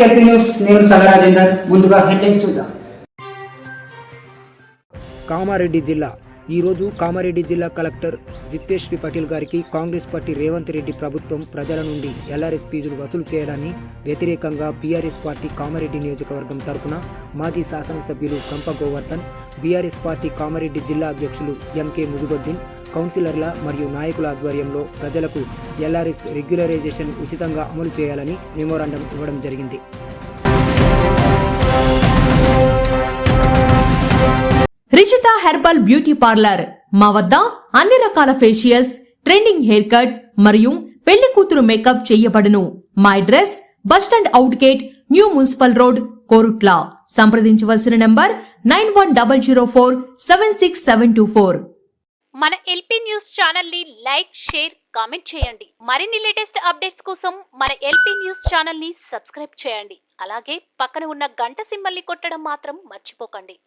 LP news. నేను సగరాజేందర్. ముందుగా headlines చూద్దాం. కామారెడ్డి జిల్లా. ఈరోజు కామారెడ్డి జిల్లా కలెక్టర్ జితేశ్వరి పటేల్ గారికి కాంగ్రెస్ పార్టీ రేవంత్ రెడ్డి ప్రభుత్వం ప్రజల నుండి ఎల్ఆర్ఎస్ ఫీజులు వసూలు చేయడాన్ని వ్యతిరేకంగా బీఆర్ఎస్ పార్టీ కామారెడ్డి నియోజకవర్గం తరఫున మాజీ శాసనసభ్యులు గంప గోవర్ధన్, బీఆర్ఎస్ పార్టీ కామారెడ్డి జిల్లా అధ్యక్షులు ఎంకే ముజుబుద్దీన్, కౌన్సిలర్ల మరియు నాయకుల ఆధ్వర్యంలో ప్రజలకు ఎల్ఆర్ఎస్ రెగ్యులరైజేషన్ ఉచితంగా అమలు చేయాలని మెమోరాండం ఇవ్వడం జరిగింది. Rishita herbal beauty parlour. మా వద్ద అన్ని రకాల ఫేషియల్స్, ట్రెండింగ్ హెయిర్ కట్ మరియు పెళ్లి కూతురు మేకప్ చేయబడును. మా address bus stand out gate, new municipal road, Korutla. సంప్రదించవలసిన నంబర్ 9100476724. మన ఎల్పీ న్యూస్ ఛానల్ ని లైక్, షేర్, కామెంట్ చేయండి. మరిన్ని లేటెస్ట్ అప్డేట్స్ కోసం మన ఎల్పీ న్యూస్ ఛానల్ ని సబ్స్క్రైబ్ చేయండి. అలాగే పక్కన ఉన్న గంట సింబల్ ని కొట్టడం మాత్రం మర్చిపోకండి.